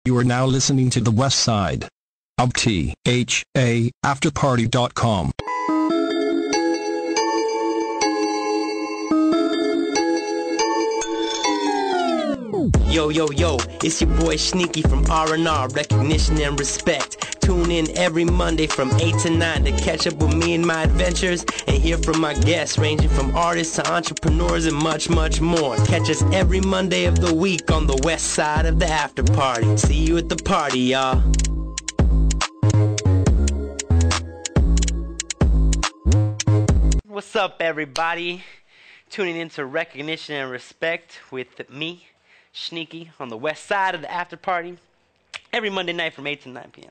You are now listening to the West Side of THA Afterparty.com. Yo, yo, yo, it's your boy Sneaky from R&R, recognition and respect. Tune in every Monday from 8 to 9 to catch up with me and my adventures and hear from my guests ranging from artists to entrepreneurs and much, much more. Catch us every Monday of the week on the west side of the after party. See you at the party, y'all. What's up, everybody? Tuning into Recognition and Respect with me, Sneaky, on the west side of the after party every Monday night from 8 to 9 p.m.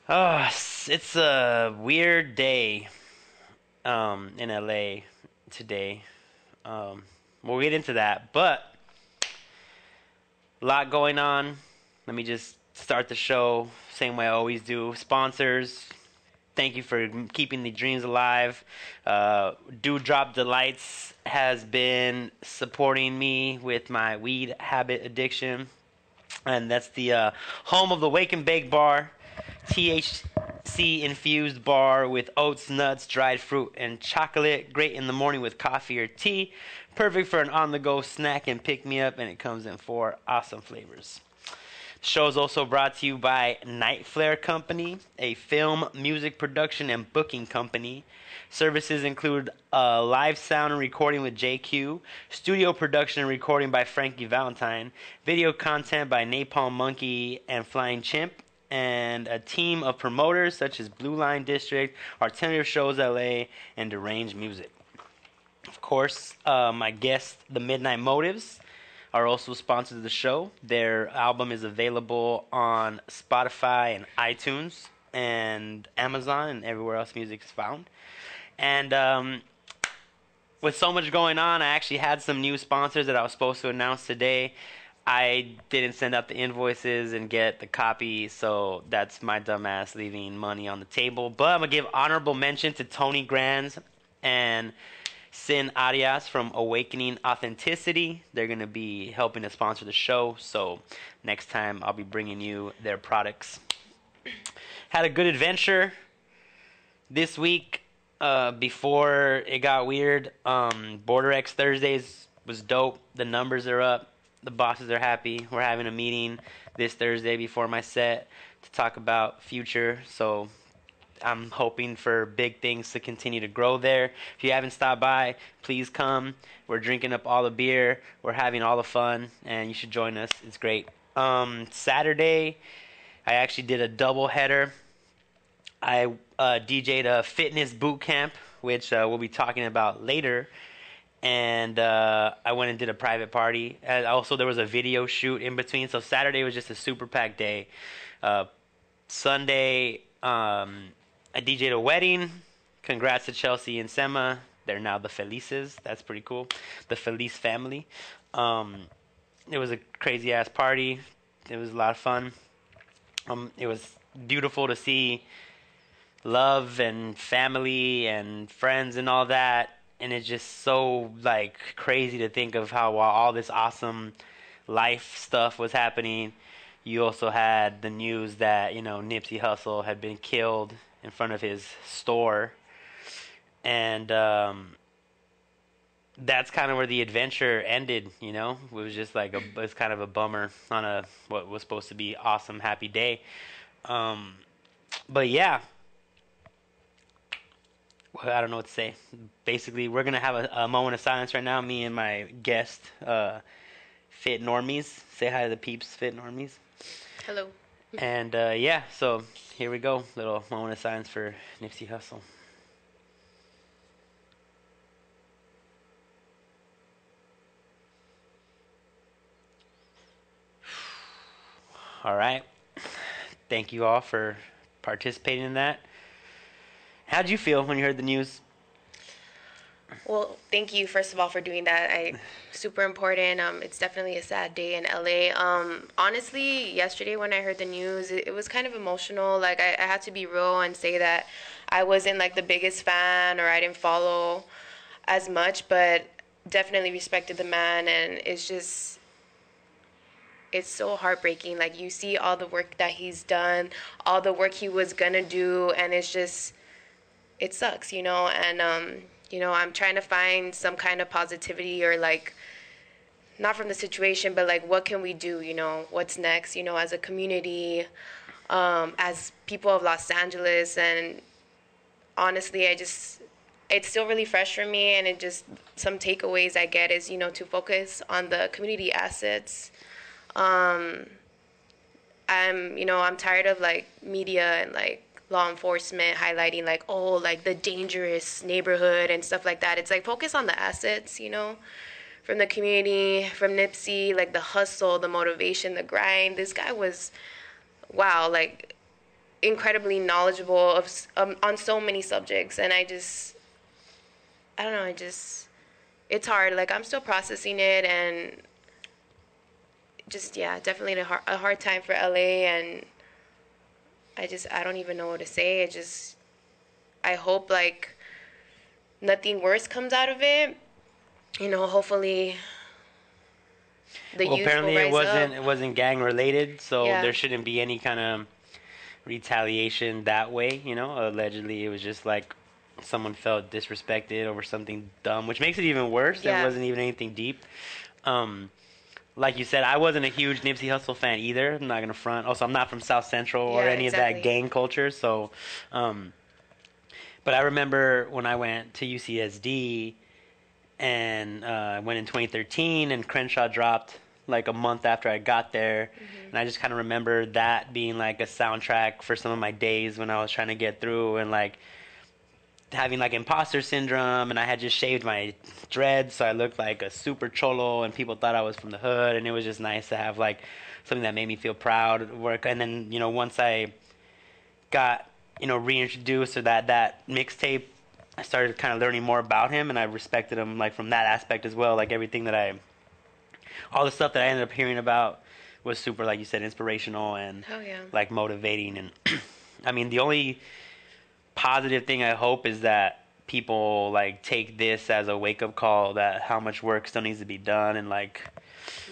Oh, it's a weird day in LA today. We'll get into that, but a lot going on. Let me just start the show same way I always do. Sponsors, thank you for keeping the dreams alive. Dewdrop Delights has been supporting me with my weed habit addiction. And that's the home of the Wake and Bake Bar. THC-infused bar with oats, nuts, dried fruit, and chocolate. Great in the morning with coffee or tea. Perfect for an on-the-go snack and pick-me-up. And it comes in 4 awesome flavors. The show is also brought to you by NightFlare Company, a film, music production, and booking company. Services include live sound and recording with JQ, studio production and recording by Frankie Valentine, video content by Napalm Monkey and Flying Chimp, and a team of promoters such as Blue Line District, Alternative Shows LA, and Deranged Music. Of course, my guests, The Midnight Motives, are also sponsors of the show. Their album is available on Spotify and iTunes and Amazon and everywhere else music is found. And with so much going on, I actually had some new sponsors that I was supposed to announce today. I didn't send out the invoices and get the copy, so that's my dumbass leaving money on the table. But I'm going to give honorable mention to Tony Grands and Sin Arias from Awakening Authenticity. They're going to be helping to sponsor the show, so next time I'll be bringing you their products. Had a good adventure this week before it got weird. Border X Thursdays was dope. The numbers are up. The bosses are happy. We're having a meeting this Thursday before my set to talk about future, so I'm hoping for big things to continue to grow there. If you haven't stopped by, please come. We're drinking up all the beer. We're having all the fun, and you should join us. It's great. Saturday, I actually did a double header. I DJ'd a fitness boot camp, which we'll be talking about later. And I went and did a private party. And also, there was a video shoot in between. So Saturday was just a super packed day. Sunday, I DJ'd a wedding. Congrats to Chelsea and Sema. They're now the Felices. That's pretty cool. The Felice family. It was a crazy-ass party. It was a lot of fun. It was beautiful to see love and family and friends and all that. And it's just so, like, crazy to think of how while all this awesome life stuff was happening, you also had the news that, you know, Nipsey Hussle had been killed in front of his store. And that's kind of where the adventure ended, you know. It was just like it was kind of a bummer on a what was supposed to be awesome, happy day. But yeah, I don't know what to say. Basically, we're going to have a moment of silence right now, me and my guest, FitNormis. Say hi to the peeps, FitNormis. Hello. And yeah, so here we go. Little moment of silence for Nipsey Hussle. All right. Thank you all for participating in that. How'd you feel when you heard the news? Well, thank you, first of all, for doing that. Super important. It's definitely a sad day in LA. Honestly, yesterday when I heard the news, it was kind of emotional. Like, I had to be real and say that I wasn't, like, the biggest fan or I didn't follow as much, but definitely respected the man. And it's just, it's so heartbreaking. Like, you see all the work that he's done, all the work he was gonna do, and it's just, it sucks, you know. And you know, I'm trying to find some kind of positivity, or like, not from the situation, but like, what can we do, you know, what's next, you know, as a community, as people of Los Angeles. And honestly, it's still really fresh for me, and it just, some takeaways I get is, you know, to focus on the community assets. I'm tired of like media and like law enforcement highlighting like, oh, like the dangerous neighborhood and stuff like that. It's like, focus on the assets, you know, from the community, from Nipsey, like the hustle, the motivation, the grind. This guy was, wow, like incredibly knowledgeable on so many subjects. And I don't know, it's hard. Like, I'm still processing it, and just, yeah, definitely a hard time for LA. And I don't even know what to say. I hope like nothing worse comes out of it. You know, hopefully the youth apparently will rise up. It wasn't gang related, so Yeah. there shouldn't be any kind of retaliation that way, you know. Allegedly, it was just like someone felt disrespected over something dumb, which makes it even worse. Yeah. There wasn't even anything deep. Like you said, I wasn't a huge Nipsey Hussle fan either. I'm not gonna front. Also, I'm not from South Central or any of that gang culture. So, but I remember when I went to UCSD, and I went in 2013, and Crenshaw dropped like a month after I got there. And I just kind of remember that being like a soundtrack for some of my days when I was trying to get through, and like having like imposter syndrome, and I had just shaved my dreads, so I looked like a super cholo, and people thought I was from the hood, and it was just nice to have like something that made me feel proud at work. And then, you know, once I got, you know, reintroduced, or that mixtape, I started kind of learning more about him, and I respected him like from that aspect as well. Like everything that all the stuff that I ended up hearing about was super, like you said, inspirational and like motivating. And I mean, the only positive thing I hope is that people like take this as a wake-up call, that how much work still needs to be done, and like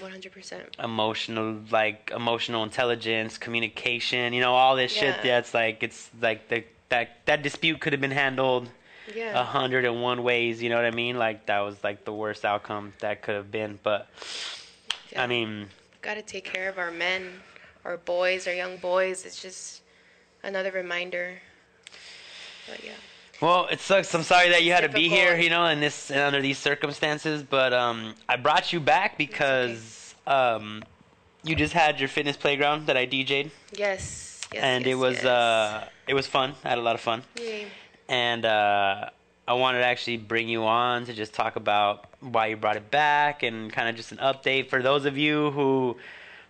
100% emotional intelligence, communication, you know, all this shit that's like, it's like that dispute could have been handled 101 ways, you know what I mean? Like, that was like the worst outcome that could have been. But I mean, gotta take care of our men, our boys, our young boys. It's just another reminder. But yeah. Well, it sucks. I'm sorry that you had to be here, you know, under these circumstances. But I brought you back because you just had your fitness playground that I DJ'd. Yes. And it was fun. I had a lot of fun. Yay. And I wanted to actually bring you on to just talk about why you brought it back, and kind of just an update for those of you who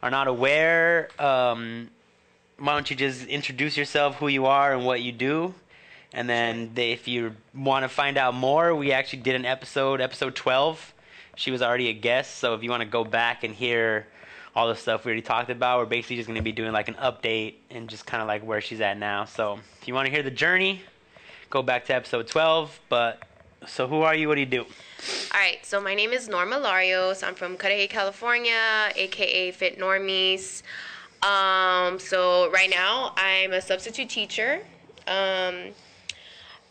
are not aware. Why don't you just introduce yourself, who you are and what you do? And then if you want to find out more, we actually did an episode 12. She was already a guest, so if you want to go back and hear all the stuff we already talked about, we're basically just going to be doing like an update and just kind of like where she's at now. So if you want to hear the journey, go back to episode 12. But so who are you? What do you do? All right, so my name is Norma Larios. I'm from Cudahy, California, aka FitNormis. So right now I'm a substitute teacher.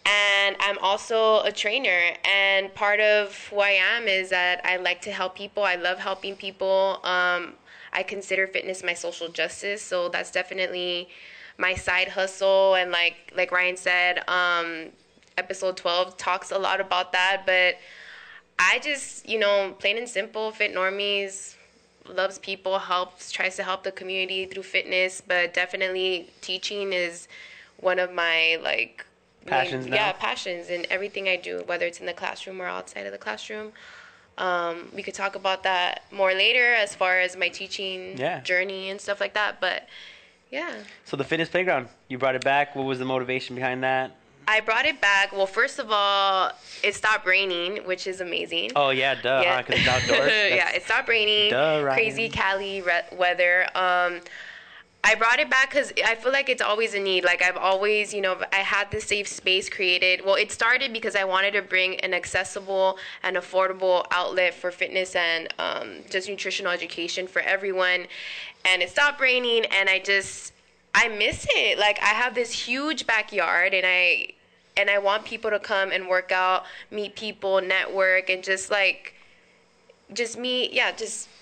And I'm also a trainer, and part of who I am is that I like to help people. I love helping people. I consider fitness my social justice, so that's definitely my side hustle. And like Ryan said, episode 12 talks a lot about that, but I just, you know, plain and simple, FitNormis loves people, tries to help the community through fitness, but definitely teaching is one of my passions now? Yeah, passions in everything I do, whether it's in the classroom or outside of the classroom. We could talk about that more later as far as my teaching journey and stuff like that, but yeah. So the fitness playground, you brought it back. What was the motivation behind that? I brought it back. Well, first of all, it stopped raining, which is amazing. Oh, yeah, duh, because it's outdoors. Yeah, it stopped raining. Duh, Ryan. Crazy Cali weather. I brought it back because I feel like it's always a need. Like, I've always, I had this safe space created. Well, it started because I wanted to bring an accessible and affordable outlet for fitness and just nutritional education for everyone. And it stopped raining, and I miss it. Like, I have this huge backyard, and I want people to come and work out, meet people, network, and just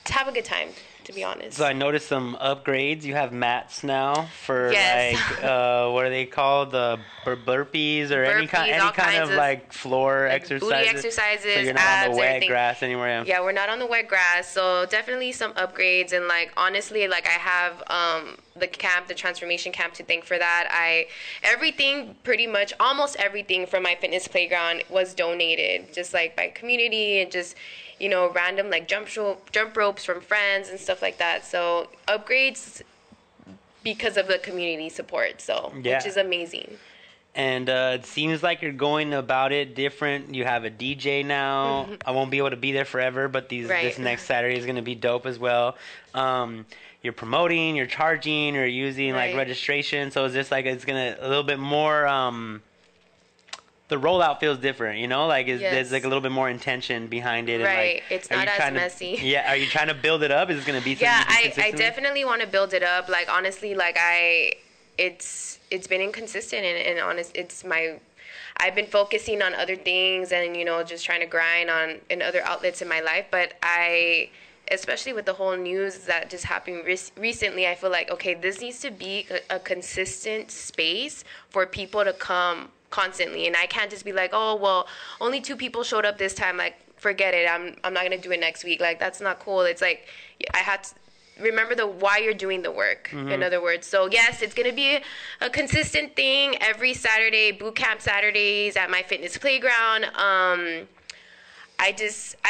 have a good time, to be honest. So I noticed some upgrades. You have mats now for yes. What are they called? The burpees or any kind of like floor exercises. Booty exercises, so you're not abs, on the wet everything. grass anymore. Yeah, we're not on the wet grass. So definitely some upgrades, and like honestly, like I have the transformation camp to thank for that. Pretty much almost everything from my fitness playground was donated, just like by community and just random like jump ropes from friends and stuff like that. So upgrades because of the community support. So which is amazing. And it seems like you're going about it different. You have a DJ now. Mm-hmm. I won't be able to be there forever, but this next Saturday is going to be dope as well. You're promoting, you're charging, you're using like registration. So it's just like it's going to a little bit more. The rollout feels different, like there's like a little bit more intention behind it. Right, and like, it's not as messy. Yeah, are you trying to build it up? Is it going to be something? Yeah, I definitely want to build it up. Like honestly, like it's been inconsistent and honest. I've been focusing on other things and just trying to grind in other outlets in my life. But especially with the whole news that just happened recently, I feel like okay, this needs to be a consistent space for people to come constantly, and I can't just be like, oh well, only 2 people showed up this time, like forget it, I'm not gonna do it next week. Like that's not cool. It's like I had to remember why you're doing the work. Mm-hmm. In other words, so yes, it's gonna be a consistent thing every Saturday, boot camp Saturdays at my fitness playground. I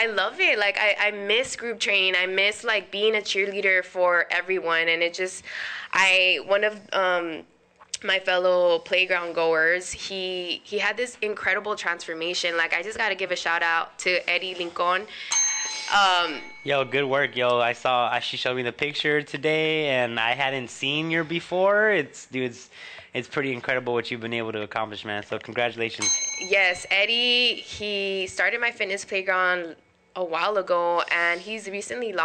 love it. Like I miss group training. I miss like being a cheerleader for everyone, and it just one of my fellow playground goers, he had this incredible transformation. Like I just got to give a shout out to Eddie Lincoln. Yo, good work. Yo, she showed me the picture today and I hadn't seen you before. It's pretty incredible what you've been able to accomplish, man. So congratulations. Yes, Eddie, he started my fitness playground a while ago, and he's recently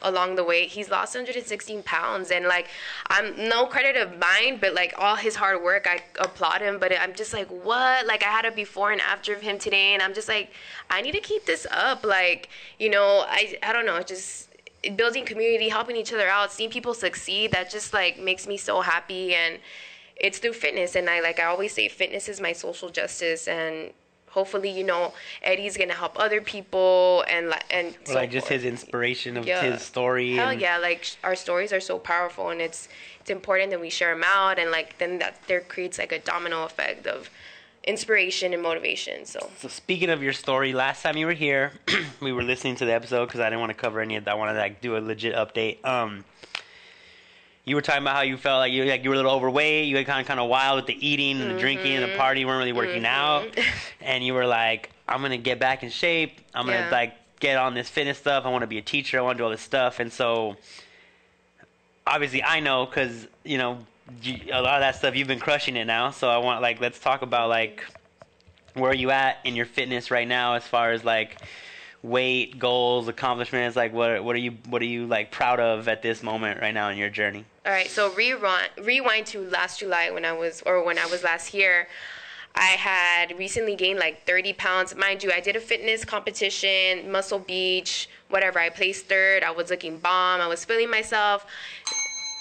along the way, he's lost 116 pounds, and like, I'm no credit of mine, but like all his hard work, I applaud him, but I'm just like, what? Like I had a before and after of him today, and I'm just like, I need to keep this up. Like, I don't know, just building community, helping each other out, seeing people succeed, that just like makes me so happy. And it's through fitness, and I always say fitness is my social justice, and hopefully, Eddie's gonna help other people and so like just his inspiration of his story. Hell yeah, like our stories are so powerful, and it's important that we share them out, and like then that there creates like a domino effect of inspiration and motivation. So speaking of your story, last time you were here, we were listening to the episode because I didn't want to cover any of that. I wanted to like do a legit update. You were talking about how you felt like you were a little overweight. You got kind of wild with the eating and the drinking and the party. You weren't really working out. And you were like, I'm going to get back in shape. I'm going to like get on this fitness stuff. I want to be a teacher. I want to do all this stuff. And so obviously I know because, a lot of that stuff, you've been crushing it now. So I want let's talk about like where are you at in your fitness right now as far as like weight, goals, accomplishments, like what are you like proud of at this moment right now in your journey? All right, so rewind to last July when I was last here. I had recently gained like 30 pounds. Mind you, I did a fitness competition, Muscle Beach, whatever. I placed 3rd. I was looking bomb. I was feeling myself.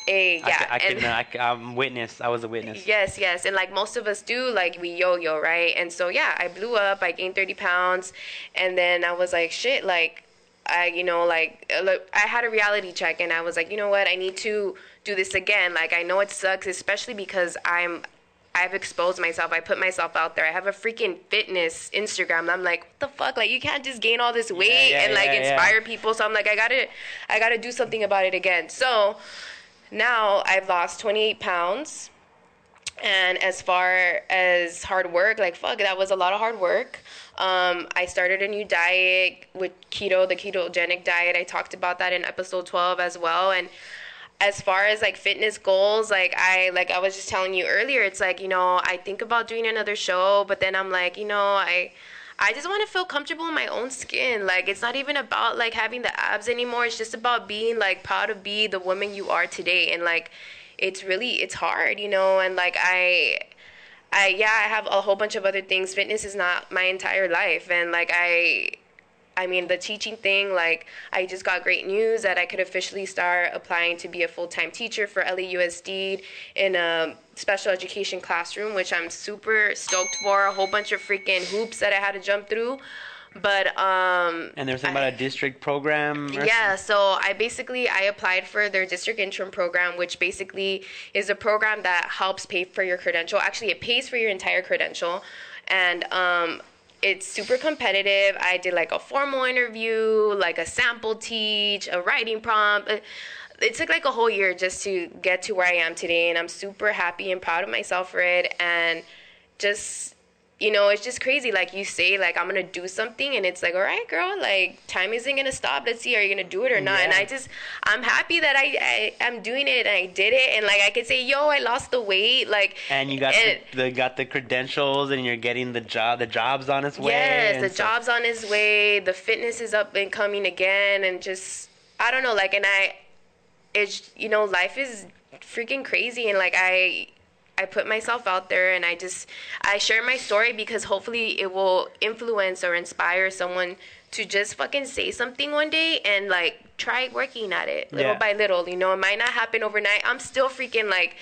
I'm witness. I was a witness. Yes. And like most of us do, like we yo-yo, right? And so, yeah, I blew up. I gained 30 pounds. And then I was like, shit, like, I had a reality check, and I was like, you know what? I need to do this again. Like, I know it sucks, especially because I've exposed myself. I put myself out there. I have a freaking fitness Instagram. I'm like, what the fuck? Like, you can't just gain all this weight and inspire people. So I'm like, I gotta do something about it again. So now I've lost 28 pounds. And as far as hard work, like, fuck, that was a lot of hard work. I started a new diet with keto, the ketogenic diet. I talked about that in episode 12 as well. And as far as like fitness goals, like I was just telling you earlier, it's like, you know, I think about doing another show, but then I'm like, you know, I just want to feel comfortable in my own skin. Like, it's not even about like having the abs anymore. It's just about being like proud to be the woman you are today. And like, it's hard, you know, and like I have a whole bunch of other things. Fitness is not my entire life. And like, I mean, the teaching thing, like, I just got great news that I could officially start applying to be a full-time teacher for LAUSD in a special education classroom, which I'm super stoked for. A whole bunch of freaking hoops that I had to jump through. But and there's something about a district program. Yeah, so I applied for their district intern program, which basically is a program that helps pay for your credential. Actually, it pays for your entire credential, and it's super competitive. I did like a formal interview, like a sample teach, a writing prompt. It took like a whole year just to get to where I am today, and I'm super happy and proud of myself for it. And just, you know, it's just crazy. Like, you say, like, I'm going to do something, and it's like, all right, girl, like, time isn't going to stop. Let's see, are you going to do it or not? Yeah. And I'm happy that I'm doing it, and I did it. And, like, I could say, yo, I lost the weight. Like, and you got the credentials, and you're getting the job's on its way. Yes, the job's on its way. The fitness is up and coming again. And just, I don't know, like, and it's, you know, life is freaking crazy. And, like, I put myself out there, and I share my story because hopefully it will influence or inspire someone to just fucking say something one day and like try working at it little by little. You know, it might not happen overnight. I'm still freaking like,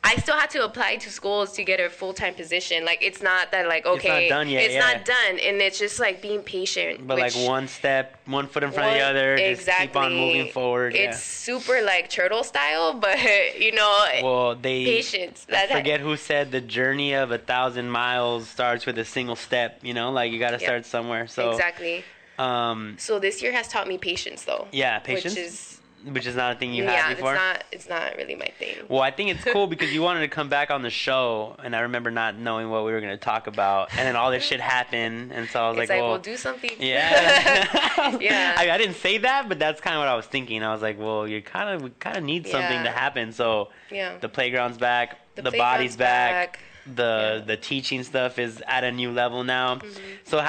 I still had to apply to schools to get a full-time position. Like, it's not that, like, okay, it's not done yet. It's not done, and it's just like being patient. But like one foot in front of the other, exactly. Just keep on moving forward. It's super like turtle style, but you know, patience. I forget who said the journey of 1,000 miles starts with a single step. You know, like you got to start somewhere. So exactly. So this year has taught me patience, though. Yeah, patience. Which is not a thing you had before? Yeah, it's not really my thing. Well, I think it's cool because you wanted to come back on the show, and I remember not knowing what we were going to talk about, and then all this shit happened, and so I was well, we'll do something. Yeah. Yeah. I didn't say that, but that's kind of what I was thinking. I was like, well, we kind of need something to happen, so the playground's back, the body's back. The teaching stuff is at a new level now. Mm-hmm. So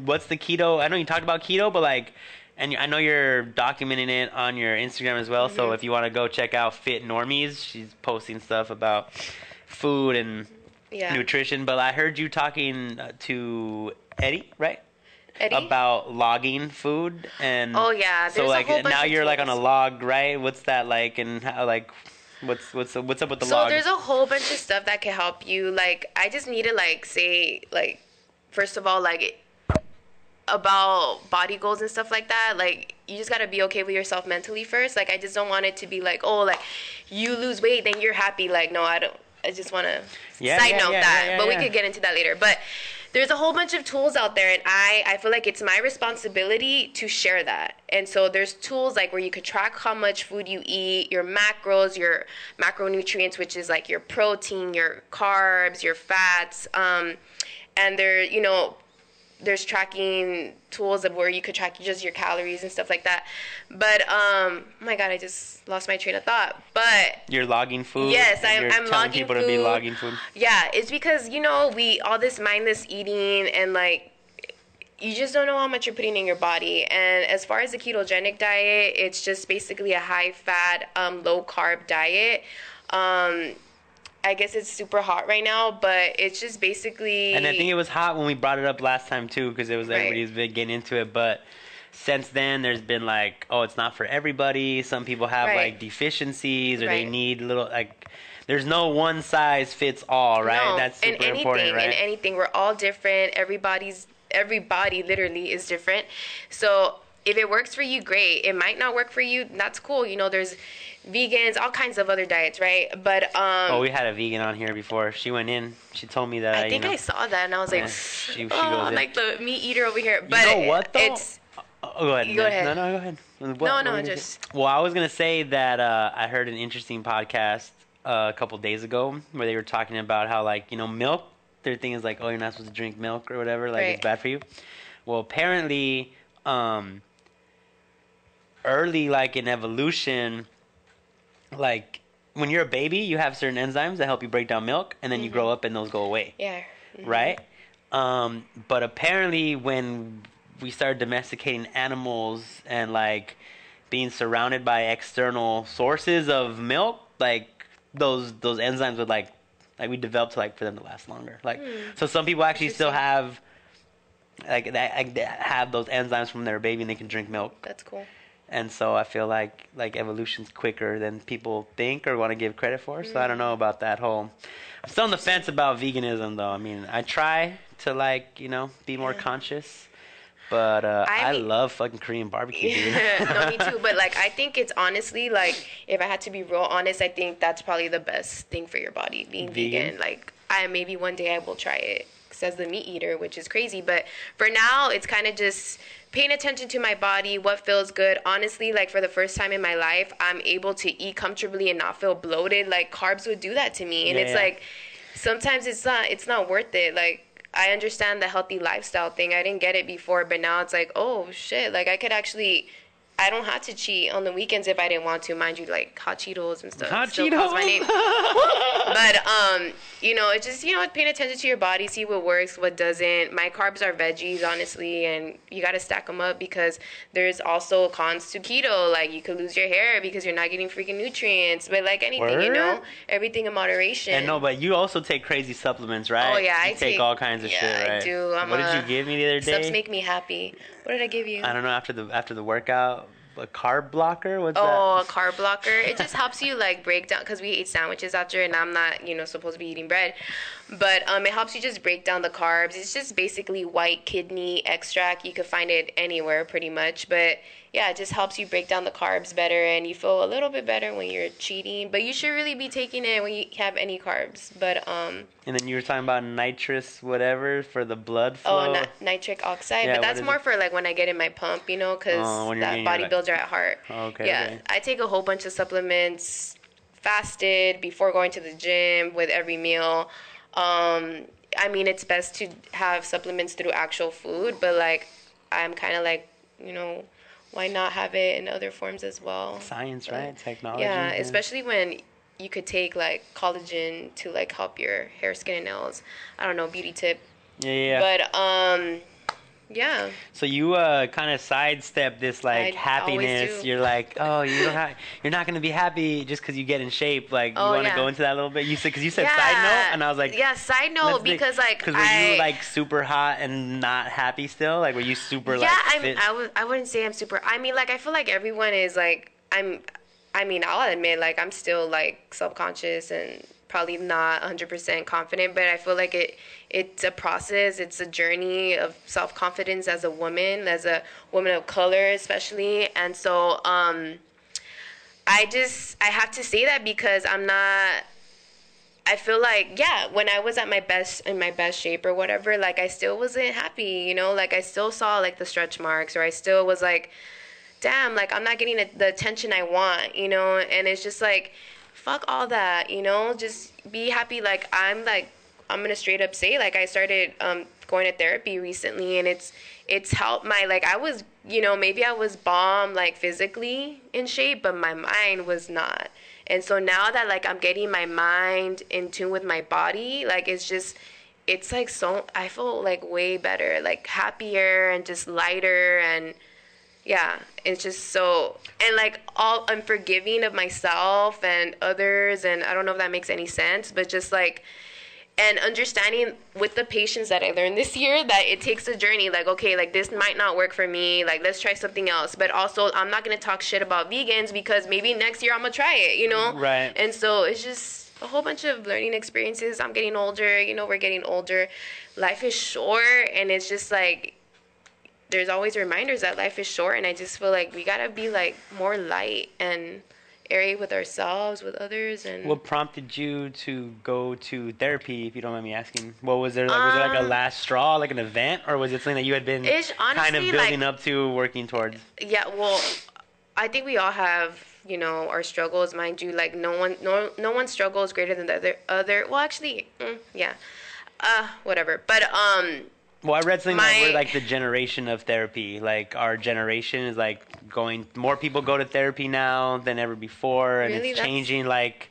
what's the keto? I know you talked about keto, but like, and I know you're documenting it on your Instagram as well. Mm-hmm. So if you want to go check out FitNormis, she's posting stuff about food and nutrition. But I heard you talking to Eddie, right? Eddie? About logging food. And oh yeah. So like now you're like on a log, right? What's that like, and how, like, what's up with the log? So there's a whole bunch of stuff that can help you. Like, I just need to like say, like, first of all, like, about body goals and stuff like that, like, you just gotta be okay with yourself mentally first. Like, I just don't want it to be like, oh, like, you lose weight, then you're happy. Like, no, I don't. I just want to side note that. But we could get into that later. But there's a whole bunch of tools out there, and I feel like it's my responsibility to share that. And so there's tools like where you could track how much food you eat, your macros, your macronutrients, which is like your protein, your carbs, your fats, and there, you know, there's tracking tools of where you could track just your calories and stuff like that. But oh my god, I just lost my train of thought. But you're logging food. Yes, I'm telling logging people food. To be logging food. Yeah, it's because, you know, all this mindless eating, and like, you just don't know how much you're putting in your body. And as far as the ketogenic diet, it's just basically a high fat, low carb diet. I guess it's super hot right now, but it's just basically... And I think it was hot when we brought it up last time, too, because it was everybody's been getting into it. But since then, there's been like, oh, it's not for everybody. Some people have like deficiencies, or they need little, like... There's no one size fits all, right? No, that's super important, right? In anything, we're all different. Everybody literally is different. So if it works for you, great. It might not work for you. That's cool. You know, there's vegans, all kinds of other diets, right? But oh, we had a vegan on here before. She went in. She told me that. I think I saw that, and I was like, she goes like the meat eater over here. But you know what though? It's... go ahead. Go ahead. No, go ahead. No, just... Well, I was gonna say that I heard an interesting podcast a couple days ago where they were talking about how, like, you know, milk. Their thing is like, oh, you're not supposed to drink milk or whatever. Like, it's bad for you. Well, apparently, early, like in evolution, like when you're a baby, you have certain enzymes that help you break down milk, and then you grow up and those go away. Yeah. Right? But apparently when we started domesticating animals and like being surrounded by external sources of milk, like those enzymes would like we developed to like for them to last longer. Like so some people actually still have like that have those enzymes from their baby and they can drink milk. That's cool. And so I feel like evolution's quicker than people think or want to give credit for. So I don't know about that whole. I'm still on the fence about veganism, though. I mean, I try to like be more conscious, but I love fucking Korean barbecue. Dude. No, me too. But like, I think it's honestly like, if I had to be real honest, I think that's probably the best thing for your body, being vegan. Like, maybe one day I will try it. As the meat eater, which is crazy, but for now it's kind of just paying attention to my body, what feels good. Honestly, like for the first time in my life, I'm able to eat comfortably and not feel bloated. Like carbs would do that to me, and like sometimes it's not worth it. Like I understand the healthy lifestyle thing. I didn't get it before, but now it's like, oh shit, like I don't have to cheat on the weekends if I didn't want to. Mind you, like hot Cheetos and stuff. Hot still Cheetos. Calls my name. But it's just paying attention to your body, see what works, what doesn't. My carbs are veggies, honestly, and you got to stack them up because there's also cons to keto. Like you could lose your hair because you're not getting freaking nutrients. But like anything, everything in moderation. And no, but you also take crazy supplements, right? Oh yeah, I take all kinds of shit, right? I do. What did you give me the other day? Subs make me happy. What did I give you? I don't know. After the workout, a carb blocker. What's that? Oh, a carb blocker. It just helps you like break down because we ate sandwiches after, and I'm not supposed to be eating bread, but it helps you just break down the carbs. It's just basically white kidney extract. You could find it anywhere pretty much, but yeah, it just helps you break down the carbs better, and you feel a little bit better when you're cheating. But you should really be taking it when you have any carbs. But And then you were talking about nitrous whatever for the blood flow. Oh, nitric oxide. Yeah, but that's more for like when I get in my pump, because that bodybuilder at heart. Oh, okay. Yeah, okay. I take a whole bunch of supplements, fasted before going to the gym with every meal. I mean, it's best to have supplements through actual food, but like I'm kind of like, why not have it in other forms as well? Science, right? Technology. Yeah, especially when you could take like collagen to like help your hair, skin, and nails. I don't know, beauty tip. Yeah. But yeah. So you kind of sidestep this like happiness. You're like, oh, you're not gonna be happy just because you get in shape. Like you want to go into that a little bit. You said because you said side note, and I was like, side note because were you like super hot and not happy still? Like were you super like fit? I wouldn't say I'm super. I mean, like I feel like everyone is like I'll admit like I'm still like self-conscious and probably not 100% confident, but I feel like it's a process. It's a journey of self-confidence as a woman of color especially. And so I have to say that because I feel like, when I was at my best shape or whatever, like I still wasn't happy, like I still saw like the stretch marks, or I still was like, damn, like I'm not getting the attention I want, and it's just like, fuck all that, just be happy. Like I'm gonna straight up say, like I started going to therapy recently, and it's helped my, like I was, maybe I was bomb like physically in shape, but my mind was not. And so now that like I'm getting my mind in tune with my body, like it's like so, I feel like way better, like happier and just lighter, and yeah, it's just so, and like I'm forgiving of myself and others, and I don't know if that makes any sense, but just like, and understanding with the patience that I learned this year that it takes a journey. Like, okay, like this might not work for me. Like, let's try something else. But also, I'm not going to talk shit about vegans because maybe next year I'm going to try it, Right. And so it's just a whole bunch of learning experiences. I'm getting older, we're getting older. Life is short, and it's just like, there's always reminders that life is short, and I just feel like we got to be like more light and airy with ourselves, with others. And what prompted you to go to therapy, if you don't mind me asking? What was there? Like, was it like a last straw, like an event, or was it something that you had been kind of building up to, working towards? Yeah, well, I think we all have, our struggles, mind you. Like no one's struggle is greater than the other. Well, actually, yeah, whatever. But Well, I read something that My- we're like the generation of therapy. Like our generation is like going. More people go to therapy now than ever before, and Really? it's That's- changing like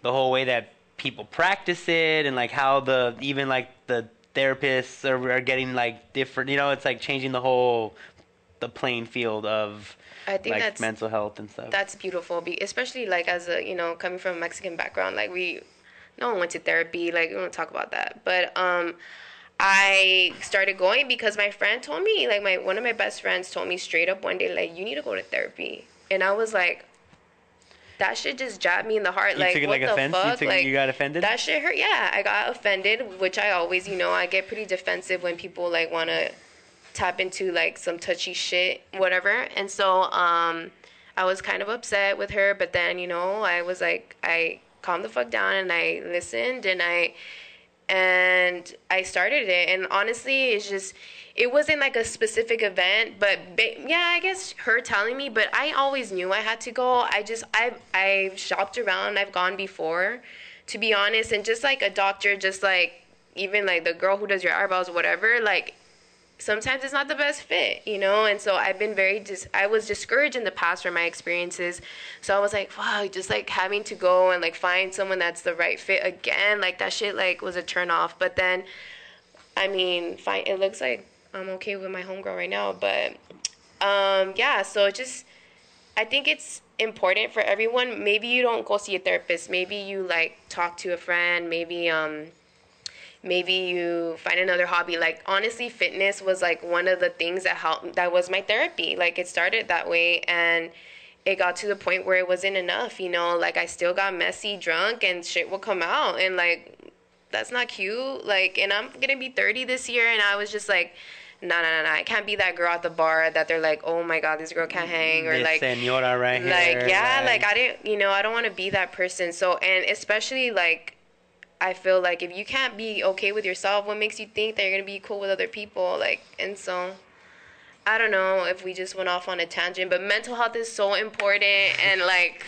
the whole way that people practice it, and like how the even like the therapists are getting like different. You know, it's like changing the playing field of I think like that's mental health and stuff. That's beautiful, especially like as a coming from a Mexican background, like no one went to therapy, like we don't talk about that, but I started going because my friend told me, like one of my best friends told me straight up one day, like, you need to go to therapy, and I was like, that shit just jabbed me in the heart. You Like, took it what like the offense? fuck? Like, you got offended? That shit hurt. Yeah, I got offended, which I always, I get pretty defensive when people like want to tap into like some touchy shit, whatever. And so I was kind of upset with her, but then I was like, I calmed the fuck down and I listened and I started it. And honestly, it wasn't like a specific event, but yeah, I guess her telling me, but I always knew I had to go. I've shopped around, I've gone before, to be honest, and just like a doctor, just like even like the girl who does your eyebrows or whatever, like sometimes it's not the best fit, and so I've been I was discouraged in the past from my experiences, so I was like, wow, just like having to go and like find someone that's the right fit again, like that shit like was a turn off. But then, I mean, fine, it looks like I'm okay with my homegirl right now, but yeah, so I think it's important for everyone. Maybe you don't go see a therapist, maybe you like talk to a friend, maybe you find another hobby. Like, honestly, fitness was like one of the things that helped, that was my therapy. Like, it started that way and it got to the point where it wasn't enough, like I still got messy, drunk, and shit will come out, and like that's not cute. Like, and I'm gonna be 30 this year, and I was just like, no, I can't be that girl at the bar that they're like, oh my god, this girl can't hang, or this like senora right here, like, yeah, like I didn't, I don't want to be that person. So, and especially like, I feel like if you can't be okay with yourself, what makes you think that you're gonna be cool with other people? Like, and so I don't know if we just went off on a tangent, but mental health is so important, and like,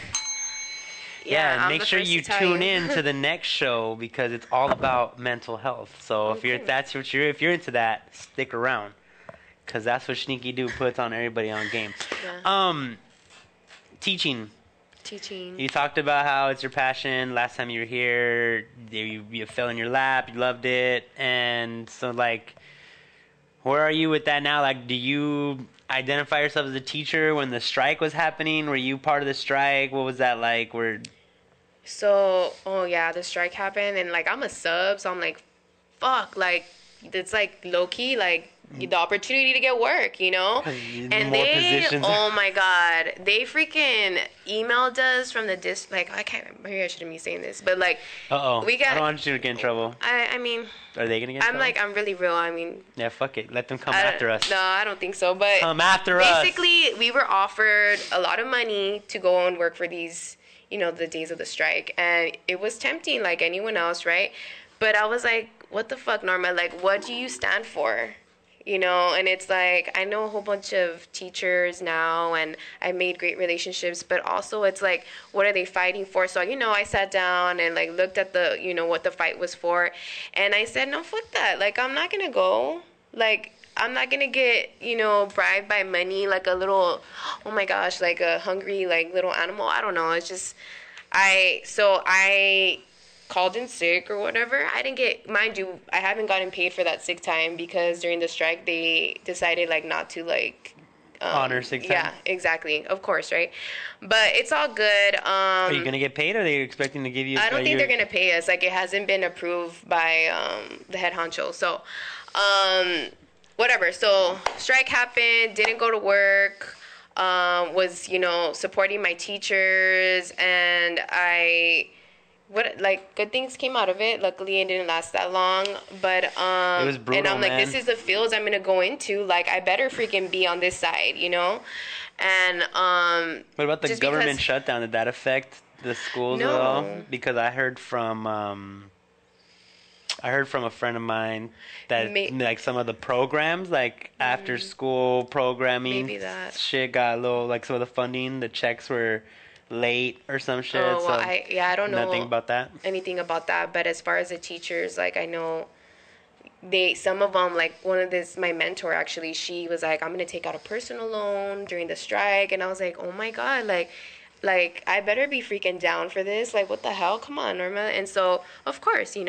yeah, and I'm make the sure first you to tell tune in to the next show because it's all about mental health. So if you're into that, stick around because that's what Sneaky Do puts on everybody on game. Yeah. Teaching. Teaching. You talked about how it's your passion. Last time you were here, you fell in your lap. You loved it, and so like, where are you with that now? Like, do you identify yourself as a teacher when the strike was happening? Were you part of the strike? What was that like? So, oh yeah, the strike happened, and like I'm a sub, so I'm like, fuck, like it's like low key, like the opportunity to get work, And more positions. Oh my god, they freaking emailed us from the like I can't remember. Maybe I shouldn't be saying this, but like, we got. I don't want you to get in trouble. I mean, are they gonna get in trouble? I'm really real. I mean, yeah, fuck it. Let them come after us. No, I don't think so. But come after us. Basically, we were offered a lot of money to go and work for these, the days of the strike, and it was tempting, like anyone else, right? But I was like, what the fuck, Norma? Like, what do you stand for? And it's like, I know a whole bunch of teachers now, and I made great relationships, but also it's like, what are they fighting for? So, I sat down and like looked at the, what the fight was for, and I said, no, fuck that. Like, I'm not gonna go. Like, I'm not gonna get, bribed by money like a little, oh my gosh, like a hungry, like little animal. I don't know. It's just, I called in sick or whatever. I didn't get, mind you, I haven't gotten paid for that sick time because during the strike they decided like not to like honor sick time. Yeah, exactly, of course, right? But it's all good. Are you gonna get paid, or are they expecting to give you? I don't think they're gonna pay us. Like, it hasn't been approved by the head honcho. So whatever. So strike happened, didn't go to work, was supporting my teachers, and good things came out of it. Luckily, it didn't last that long, but it was brutal, and I'm like, man. this is the fields I'm gonna go into. Like, I better freaking be on this side, And what about the government shutdown? Did that affect the schools at all? Because I heard from a friend of mine that like some of the programs, like after school programming, maybe that shit got a little, like some of the funding, the checks were late or some shit. Oh, well, so I don't know anything about that. But as far as the teachers, like, I know some of them, like my mentor actually, she was like, I'm gonna take out a personal loan during the strike, and I was like, oh my god, like I better be freaking down for this, like what the hell, come on, Norma. And so of course, and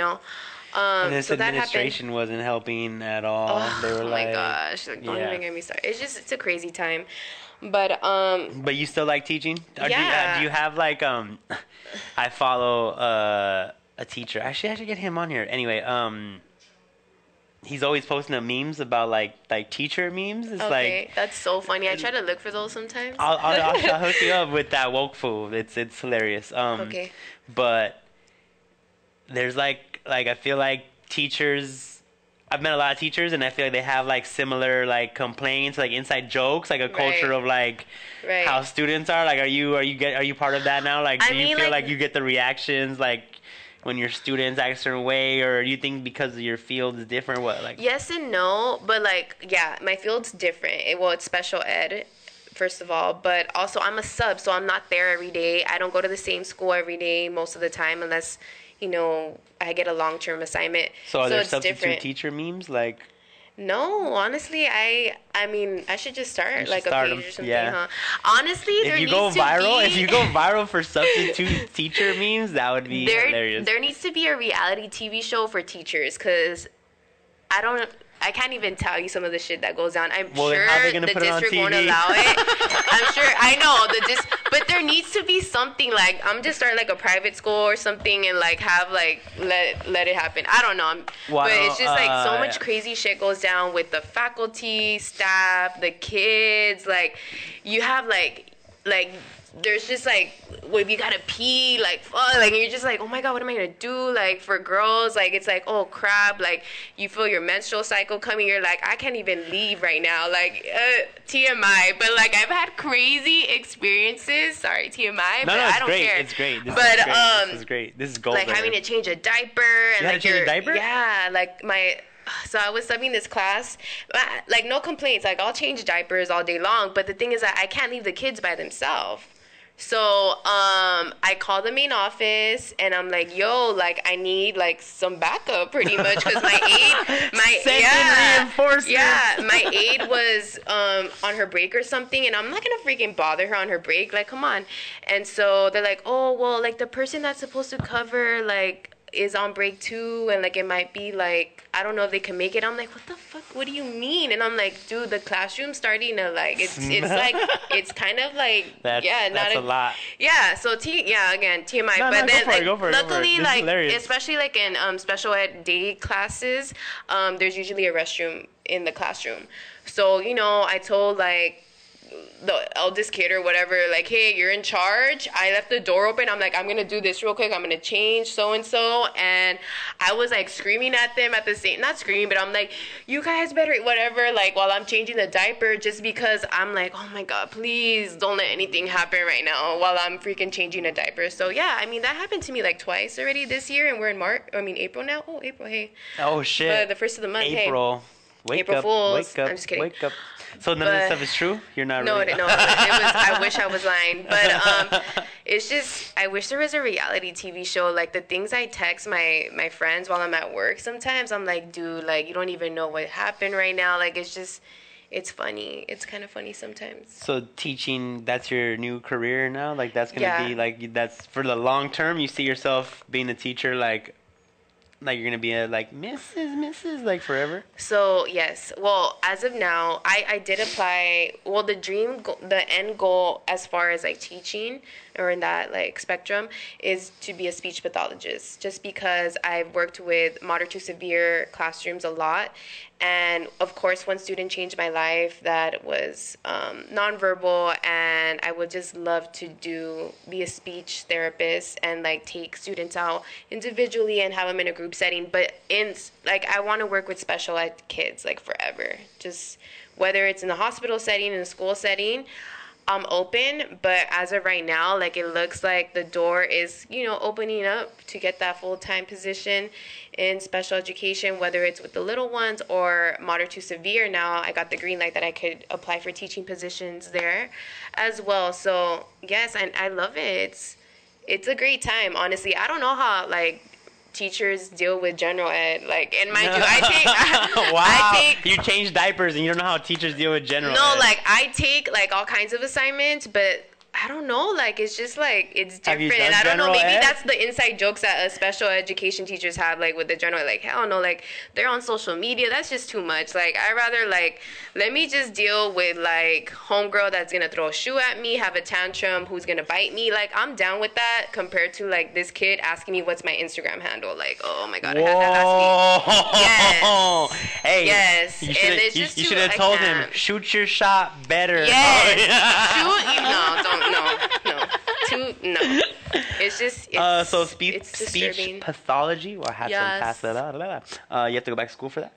this so that administration happened. wasn't helping at all. They were Oh like, my gosh, like, don't yeah. even get me started. It's a crazy time. But But you still like teaching? Or yeah. do you have like I follow a teacher. Actually, I should get him on here. Anyway, he's always posting up memes about like teacher memes. It's Okay, like that's so funny. I try to look for those sometimes. I'll hook you up with that woke fool. It's hilarious. Okay. But there's like I feel like teachers. I've met a lot of teachers, and I feel like they have like similar like complaints, like inside jokes, like a culture of like how students are. Like, are you part of that now? Like, do you feel like you get the reactions like when your students act a certain way, or do you think because your field is different? What like? Yes and no, but like yeah, my field's different. It's special ed, first of all, but also I'm a sub, so I'm not there every day. I don't go to the same school every day most of the time unless I get a long-term assignment. So are there it's substitute different. teacher memes like? No, honestly, I mean, I should just start like a page or something, huh? Honestly, if you go viral for substitute teacher memes, that would be hilarious. There needs to be a reality TV show for teachers, because I can't even tell you some of the shit that goes on. I'm sure the district won't allow it. I'm sure. I know but there needs to be something like I'm just start like a private school or something and like have like let it happen. I don't know. But it's just like so much crazy shit goes down with the faculty, staff, the kids. Like you have like there's just like if you gotta pee, like fuck, like you're just like, oh my god, what am I gonna do? Like for girls, like it's like, oh crap, like you feel your menstrual cycle coming, you're like, I can't even leave right now, like TMI. But like I've had crazy experiences. Sorry, TMI, but I don't care. It's great. This is great. This is gold. Like having to change a diaper and you had to change a diaper? Yeah, like so I was subbing this class, like no complaints, like I'll change diapers all day long, but the thing is that I can't leave the kids by themselves. So I call the main office and I'm like, yo, like I need like some backup pretty much, because my aide was on her break or something, and I'm not gonna freaking bother her on her break, like come on. And so they're like, oh well, like the person that's supposed to cover like is on break too, and like it might be like I don't know if they can make it. I'm like, what the fuck, what do you mean? And I'm like, dude, the classroom's starting to like it's like it's kind of like that's a lot. Yeah, so again TMI. No, but then go for it. Luckily like especially like in special ed day classes, there's usually a restroom in the classroom. So I told like the eldest kid or whatever, like, hey, you're in charge. I left the door open. I'm like, I'm gonna do this real quick. I'm gonna change so and so, and I was like screaming at them at the same, not screaming, but I'm like, you guys better whatever, like while I'm changing the diaper, just because I'm like, oh my god, please don't let anything happen right now while I'm freaking changing a diaper. So yeah, I mean that happened to me like twice already this year, and we're in April now. Oh, April, hey. Oh shit. The first of the month, April. Hey. Wake April up, Fools. wake up, I'm just kidding. Wake up. So none of this stuff is true? You're not really... No, it was, I wish I was lying. But it's just, I wish there was a reality TV show. Like, the things I text my friends while I'm at work, sometimes I'm like, dude, like, you don't even know what happened right now. Like, it's just, it's funny. It's kind of funny sometimes. So teaching, that's your new career now? Like, that's going to be, like, that's for the long term? You see yourself being a teacher, like you're going to be a, like, Mrs., like, forever? So, yes. Well, as of now, I did apply. Well, the end goal as far as, like, teaching or in that, like, spectrum is to be a speech pathologist, just because I've worked with moderate to severe classrooms a lot. And, of course, one student changed my life that was nonverbal, and I would just love to be a speech therapist and, like, take students out individually and have them in a group setting. But, I want to work with special ed kids, like, forever. Just whether it's in the hospital setting, in a school setting, I'm open, but as of right now, like, it looks like the door is, opening up to get that full-time position in special education, whether it's with the little ones or moderate to severe. Now I got the green light that I could apply for teaching positions there as well. So yes, I love it. It's a great time, honestly. I don't know how, like, teachers deal with general ed. Like, and mind you, I take You change diapers and you don't know how teachers deal with general ed. No, like I take like all kinds of assignments, but I don't know, like it's just like it's different, and I don't know, maybe that's the inside jokes that special education teachers have, like with the general, like hell no, like they're on social media, that's just too much. Like I rather like let me just deal with like homegirl that's gonna throw a shoe at me, have a tantrum, who's gonna bite me. Like I'm down with that compared to like this kid asking me what's my Instagram handle. Like, oh my god, I had that last week. Yes. Hey, yes, and it's just you should have told him, shoot your shot better. Yes. No. It's just so speech pathology. Well, I had some pass that out. You have to go back to school for that?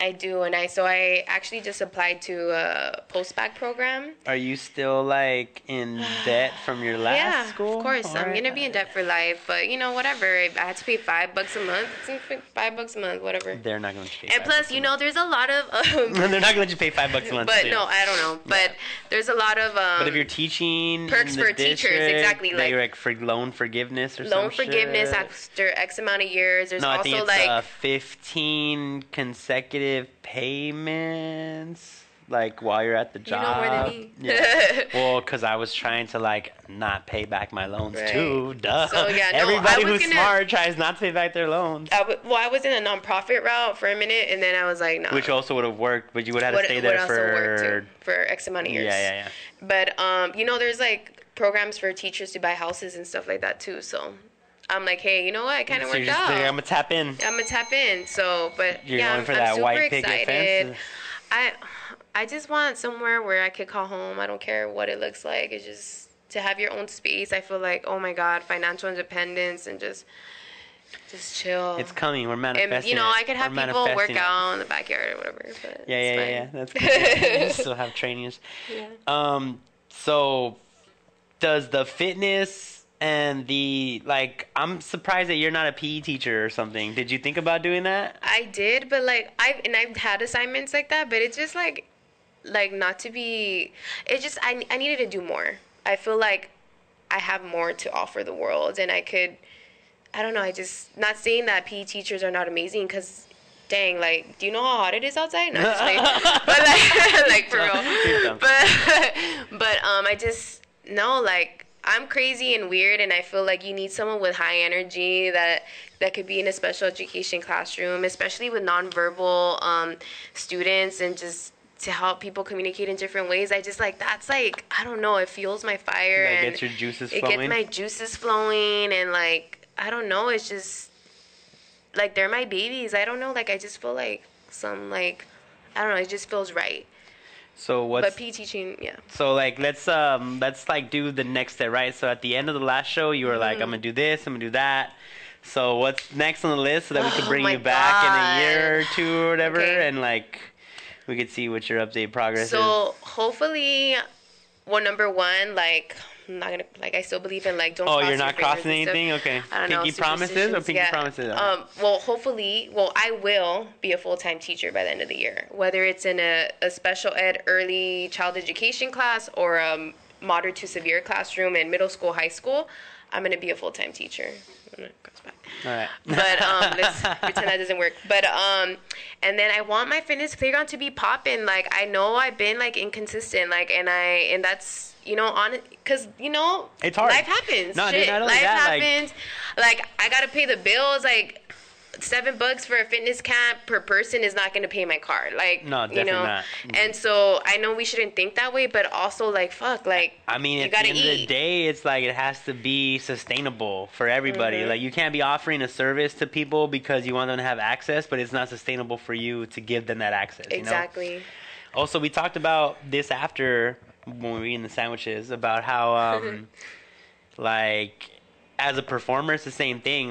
I do, and I actually just applied to a post-bac program. Are you still like in debt from your last school? Yeah, of course. All I'm right. gonna be in debt for life, but you know, whatever. I had to pay $5 a month. $5 a month, whatever. They're not going to pay. And plus, you know, there's a lot of. They're not going to let you pay $5 a month. But no, I don't know. But there's a lot of. But if you're teaching perks for teachers, exactly, like for loan forgiveness or loan some forgiveness shit. After X amount of years. There's I also think it's like 15 consecutive payments. Like while you're at the job. You know more than me. Yeah. Well, because I was trying to like not pay back my loans too. Duh. So yeah, no, everybody who's smart tries not to pay back their loans. I was in a nonprofit route for a minute, and then I was like, no. Which also would have worked, but you would have had to stay there for X amount of years. Yeah. But you know, there's like programs for teachers to buy houses and stuff like that too. So I'm like, hey, you know what? It kind of worked out. I'm gonna tap in. So, but you're yeah, going for I'm that super white picket excited. fence. I just want somewhere where I could call home. I don't care what it looks like. It's just to have your own space. I feel like, oh my God, financial independence and just chill. It's coming. We're manifesting. And you know, I could have people work out in the backyard or whatever. But yeah. That's good. Still have trainings. Yeah. So does the fitness and the I'm surprised that you're not a PE teacher or something. Did you think about doing that? I did, but I've had assignments like that, but it's just like not to be. It's just I needed to do more. I feel like I have more to offer the world, and I could. I don't know. I just not saying that PE teachers are not amazing, because dang, do you know how hot it is outside? No, just but for real. But I just no I'm crazy and weird, and I feel like you need someone with high energy that could be in a special education classroom, especially with nonverbal students, and just to help people communicate in different ways. I just that's I don't know, it fuels my fire and gets your juices flowing. It gets my juices flowing, and I don't know, it's just they're my babies. I don't know, I just feel like some I don't know, it just feels right. So what's but PE teaching, yeah. So let's do the next step, right? So at the end of the last show, you were like, I'm gonna do this, I'm gonna do that. So what's next on the list so that we could bring you back in a year or two or whatever, and we could see what your update progress is. So hopefully, number one, I'm not gonna I still believe in don't. Oh, you're not crossing anything? Okay. I don't pinky know, promises or pinky promises? Well, hopefully, I will be a full-time teacher by the end of the year. Whether it's in a special ed early child education class or a moderate to severe classroom in middle school, high school, I'm gonna be a full-time teacher. All right. But let's pretend that doesn't work. But and then I want my fitness playground to be popping. I know I've been inconsistent. And that's. Because, it's hard. Life happens. No, Shit. Not only life that, happens. I got to pay the bills. $7 for a fitness camp per person is not going to pay my card. No, definitely not. And so I know we shouldn't think that way, but also, fuck, I mean, at the end of the day, it's it has to be sustainable for everybody. Mm-hmm. You can't be offering a service to people because you want them to have access, but it's not sustainable for you to give them that access. Exactly. You know? Also, we talked about this after when we were eating the sandwiches about how, as a performer, it's the same thing.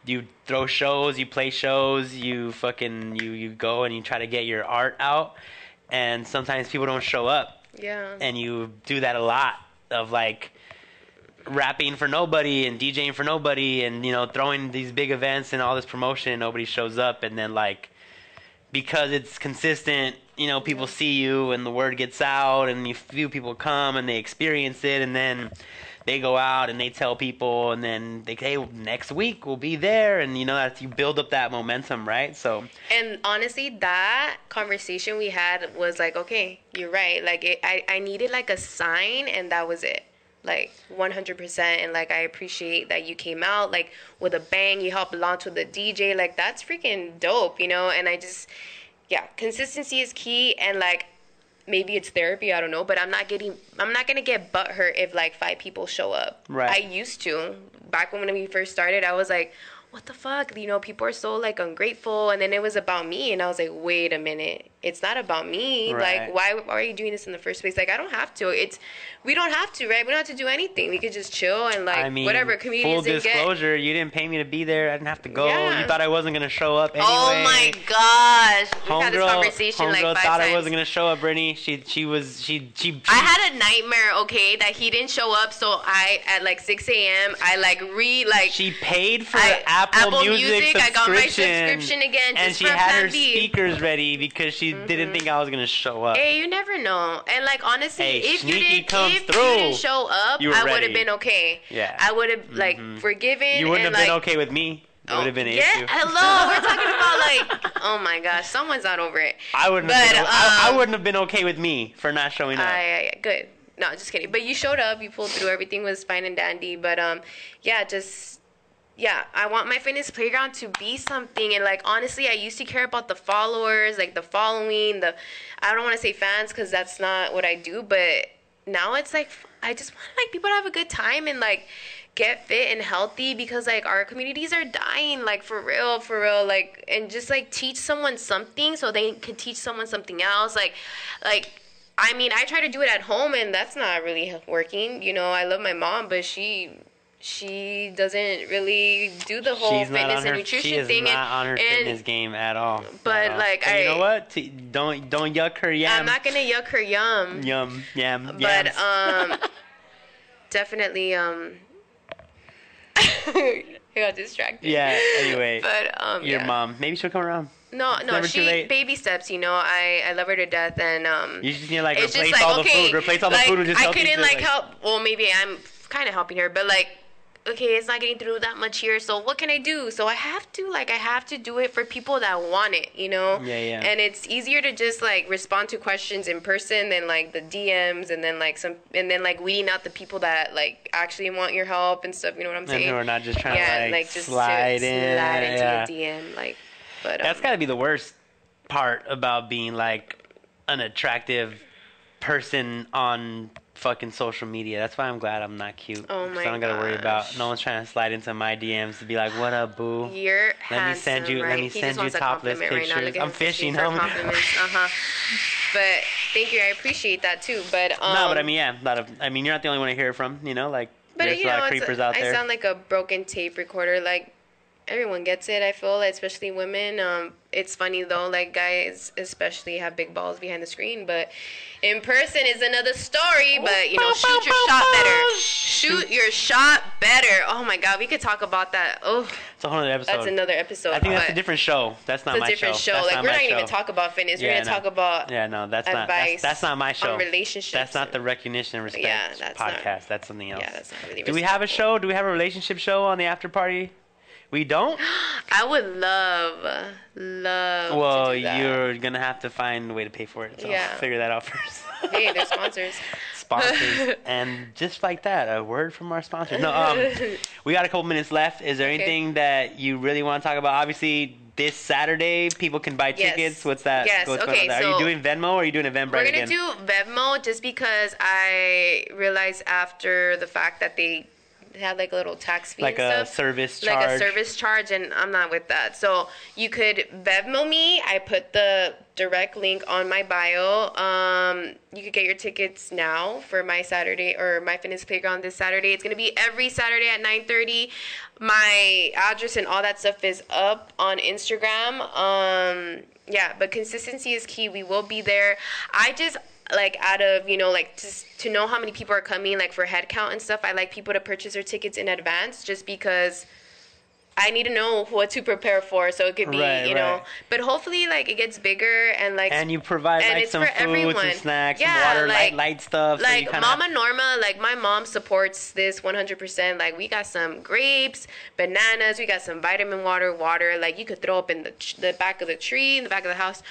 You throw shows, you play shows, you go and you try to get your art out, and sometimes people don't show up. Yeah. And you do that a lot of rapping for nobody and DJing for nobody, and throwing these big events and all this promotion and nobody shows up, and then because it's consistent, people see you and the word gets out and you few people come and they experience it, and then they go out and they tell people, and then they say, hey, next week we'll be there, and you know, that's, you build up that momentum, right? So, and honestly, that conversation we had was like, okay, you're right. Like, I needed like a sign, and that was it. Like 100%. And like, I appreciate that you came out like with a bang. You helped launch with the DJ. Like, that's freaking dope, you know? And I just, yeah, consistency is key. And like, maybe it's therapy, I don't know, but I'm not gonna get butthurt if like 5 people show up. Right. I used to. Back when we first started, I was like, what the fuck? You know, people are so like ungrateful. And then it was about me, and I was like, wait a minute. It's not about me. Right. Like, why are you doing this in the first place? Like, I don't have to. We don't have to, right? We don't have to do anything. We could just chill and like, I mean, whatever. Comedians full disclosure, you didn't pay me to be there. I didn't have to go. Yeah. You thought I wasn't gonna show up anyway. Oh my gosh. We've had this conversation like 5 thought times. I wasn't gonna show up, Brittany. She I had a nightmare, okay, that he didn't show up, so I, at like 6 a.m., I like she paid for Apple Music subscription. I got my subscription again, and just she for had her Plan B. speakers ready because she didn't think I was gonna show up. Hey, you never know. And like, honestly, Hey, if you SHNEAKY comes didn't through. show up, You were I would ready. have been okay. Yeah. I would have like forgiven. You wouldn't and, have been like, okay with me. It would have been an yeah, issue. hello. We're talking about like, oh my gosh, someone's not over it. I wouldn't have been okay with me for not showing up. Good. No, just kidding. But you showed up. You pulled through. Everything was fine and dandy. But yeah, I want my fitness playground to be something. And like, honestly, I used to care about the followers, like the following, I don't want to say fans because that's not what I do. But now it's like, I just want like people to have a good time and like get fit and healthy, because like our communities are dying, like for real, like, and just like teach someone something so they can teach someone something else. Like, I mean, I try to do it at home, and that's not really working. You know, I love my mom, but she doesn't really do the whole fitness and nutrition thing. She is not on her fitness game at all. But like, you know what? Don't yuck her yam. I'm not gonna yuck her yum. Yum. But definitely I got distracted. Yeah. Anyway. But your mom, maybe she'll come around. No, she baby steps. You know, I love her to death, and you just need to like it's replace just, like, all the food. Replace all the food with just I healthy couldn't food, like help. Well, maybe I'm kind of helping her, but like, okay, it's not getting through that much here. So what can I do? So I have to do it for people that want it. You know. Yeah. And it's easier to just like respond to questions in person than like the DMs, and then like weeding out the people that like actually want your help and stuff. You know what I'm saying? And who are not just trying to like just slide into a DM, like. But that's gotta be the worst part about being like an attractive person on fucking social media. That's why I'm glad I'm not cute. Oh my I don't gotta worry about no one's trying to slide into my DMs to be like, "What up, boo? You're handsome, let me send you topless pictures." Right now. I'm fishing, homie. But thank you, I appreciate that too. But no, but I mean, yeah, you're not the only one I hear it from. You know, like there's a lot of creepers out there. I sound like a broken tape recorder. Like, everyone gets it, I feel, especially women. It's funny though, like guys especially have big balls behind the screen, but in person is another story. But you know, shoot your shot better. Shoot your shot better. Oh my God, we could talk about that. Oh, it's a whole other episode. That's another episode. I think that's a different show. That's not my show. It's a different show. Like, we're not even gonna talk about fitness. We're gonna talk about that's not my show. On relationships. That's not the recognition and respect podcast. That's something else. Yeah, that's not really. Do we have a show? Do we have a relationship show on the after party? We don't? I would love well, to do that. You're going to have to find a way to pay for it. So figure that out first. Hey, they're sponsors. And just like that, a word from our sponsor. No, we got a couple minutes left. Is there anything that you really want to talk about? Obviously, this Saturday, people can buy tickets. What's that? Yes. Okay, so are you doing Venmo or are you doing Eventbrite again? again? We're going to do Venmo just because I realized after the fact that they had like a little tax fee like and a stuff. service charge. Like a service charge, and I'm not with that. So you could Venmo me. I put the direct link on my bio. You could get your tickets now for my Saturday or my fitness playground this Saturday. It's gonna be every Saturday at 9:30. My address and all that stuff is up on Instagram. Yeah, but consistency is key. We will be there. I just like out of, you know, like just to know how many people are coming, like for head count and stuff, I like people to purchase their tickets in advance just because I need to know what to prepare for, so it could be, you know. But hopefully, like, it gets bigger and like. And you provide and like it's some for food, everyone. some snacks, yeah, some water, like, light stuff. Like so Mama Norma, like my mom supports this 100%. Like we got some grapes, bananas, we got some vitamin water. Like you could throw up in the back of the tree, in the back of the house.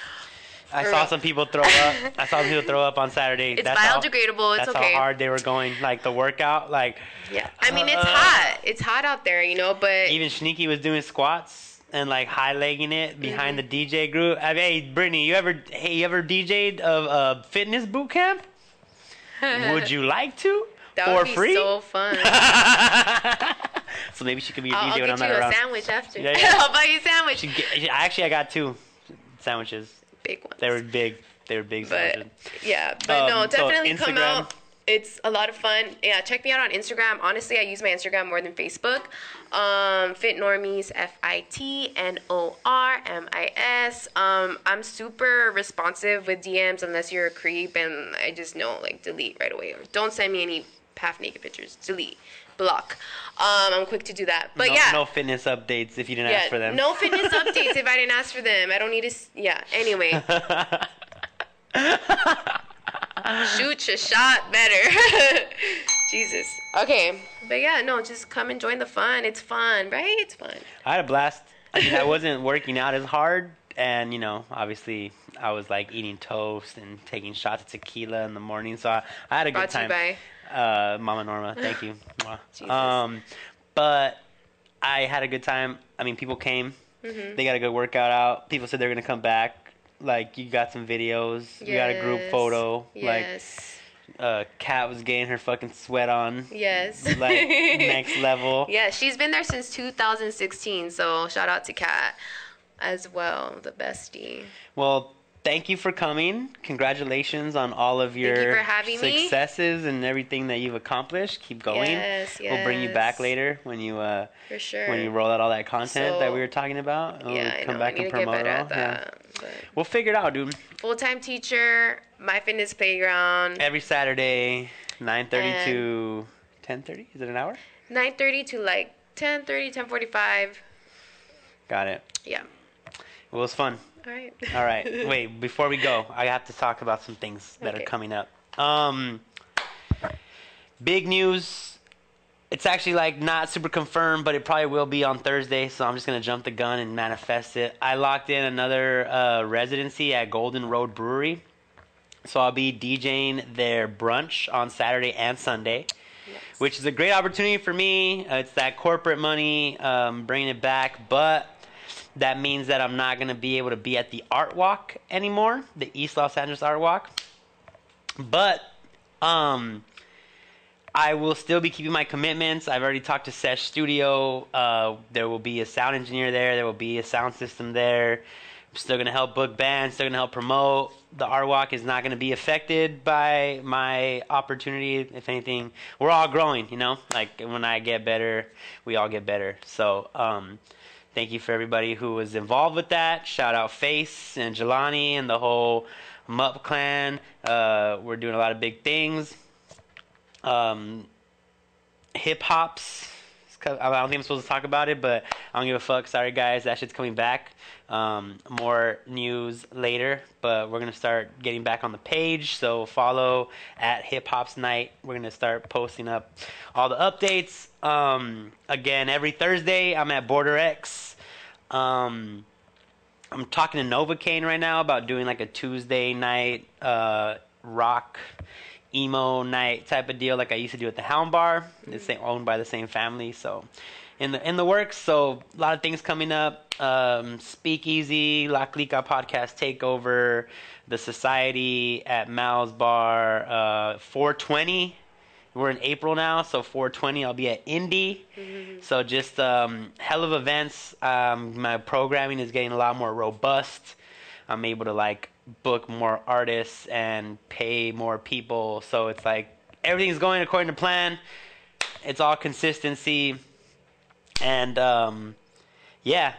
I saw some people throw up. On Saturday. It's biodegradable. It's that's okay. how hard they were going. Like the workout, like. Yeah, I mean it's hot. It's hot out there, you know. But even Sneaky was doing squats and like high legging it behind the DJ group. I mean, hey, Brittany, you ever DJ'd a fitness boot camp? Would you like to? That for would be free? so fun. So maybe she could be a DJ I'll when I'm not get you around. a sandwich after. Yeah, yeah. I'll buy you a sandwich. I got 2 sandwiches. Big ones. They were big. But sandwiches. yeah, but no, definitely so come out. It's a lot of fun. Yeah, check me out on Instagram. Honestly, I use my Instagram more than Facebook. FitNormis, FitNormis. I'm super responsive with DMs unless you're a creep, and I just know, like, delete right away. Or don't send me any half naked pictures. Delete. Block. I'm quick to do that. But no fitness updates if you didn't ask for them. No fitness updates if I didn't ask for them. I don't need to. Anyway. Shoot your shot better. Jesus. Okay. But yeah, no, just come and join the fun. It's fun, right? It's fun. I had a blast. I mean, I wasn't working out as hard. And, you know, obviously I was like eating toast and taking shots of tequila in the morning. So I had a good time. Brought to you by Mama Norma. Thank you. Jesus. But I had a good time. I mean, people came. Mm-hmm. They got a good workout out. People said they're going to come back. Like, you got some videos. Yes. You got a group photo. Yes. Like, Kat was getting her fucking sweat on. Yes. Like, next level. Yeah, she's been there since 2016. So, shout out to Kat as well, the bestie. Well, thank you for coming. Congratulations on all of your successes and everything that you've accomplished. Keep going. Yes. We'll bring you back later when you for sure. when you roll out all that content that we were talking about. We'll come back and promote it all. We'll figure it out, dude. Full-time teacher, My Fitness Playground. Every Saturday, 9:30 to 10:30. Is it an hour? 9:30 to like 10:30, 10:45. Got it. Yeah. It was fun. All right. All right. Wait, before we go, I have to talk about some things that are coming up. Big news. It's actually like not super confirmed, but it probably will be on Thursday, so I'm just going to jump the gun and manifest it. I locked in another residency at Golden Road Brewery. So I'll be DJing their brunch on Saturday and Sunday, which is a great opportunity for me. It's that corporate money, bringing it back, but that means that I'm not going to be able to be at the Art Walk anymore, the East Los Angeles Art Walk. But I will still be keeping my commitments. I've already talked to Sesh Studio. There will be a sound engineer there. There will be a sound system there. I'm still going to help book bands, still going to help promote. The Art Walk is not going to be affected by my opportunity. If anything, we're all growing, you know? Like, when I get better, we all get better. So, thank you for everybody who was involved with that. Shout out Face and Jelani and the whole Mup clan. We're doing a lot of big things. Hip Hops. I don't think I'm supposed to talk about it, but I don't give a fuck. Sorry, guys. That shit's coming back. More news later, but we're going to start getting back on the page. So follow at Hip Hops Night. We're going to start posting up all the updates. Again, every Thursday, I'm at Border X. I'm talking to Novocaine right now about doing like a Tuesday night rock emo night type of deal like I used to do at the Hound Bar. It's owned by the same family, so in the works. So a lot of things coming up. Speakeasy, La Clica podcast takeover, the Society at Mal's Bar, 420. We're in April now, so 420 I'll be at Indy. So just hell of events. My programming is getting a lot more robust. I'm able to like book more artists and pay more people, so it's like everything's going according to plan. It's all consistency. And yeah,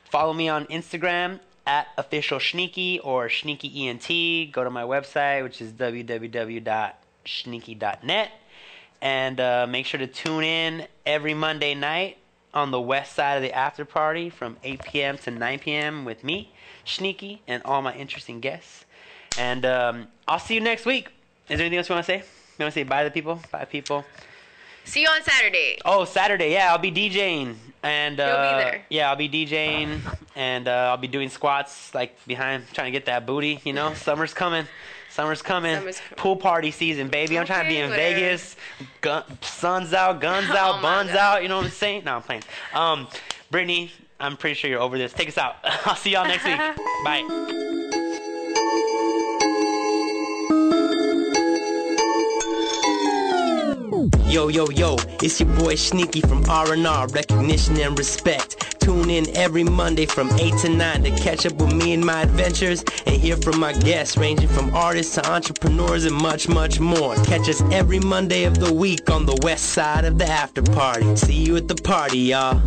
follow me on Instagram at official SHNEAKY or SHNEAKYENT. Go to my website, which is www.shneaky.net, and make sure to tune in every Monday night on the west side of the after party from 8 p.m. to 9 p.m. with me, SHNEAKY, and all my interesting guests. And I'll see you next week. Is there anything else you want to say? You want to say bye to the people? Bye, people. See you on Saturday. Oh, Saturday. Yeah, I'll be DJing. And You'll be there. Yeah, I'll be DJing. And I'll be doing squats, like, behind, trying to get that booty, you know? Summer's coming. Summer's coming. Pool party season, baby. I'm trying to be in Vegas. Sun's out, guns out, buns out. You know what I'm saying? No, I'm playing. Brittany, I'm pretty sure you're over this. Take us out. I'll see y'all next week. Bye. Yo, yo, yo, it's your boy SHNEAKY from R&R, recognition and respect. Tune in every Monday from 8 to 9 to catch up with me and my adventures and hear from my guests ranging from artists to entrepreneurs and much, much more. Catch us every Monday of the week on the west side of the after party. See you at the party, y'all.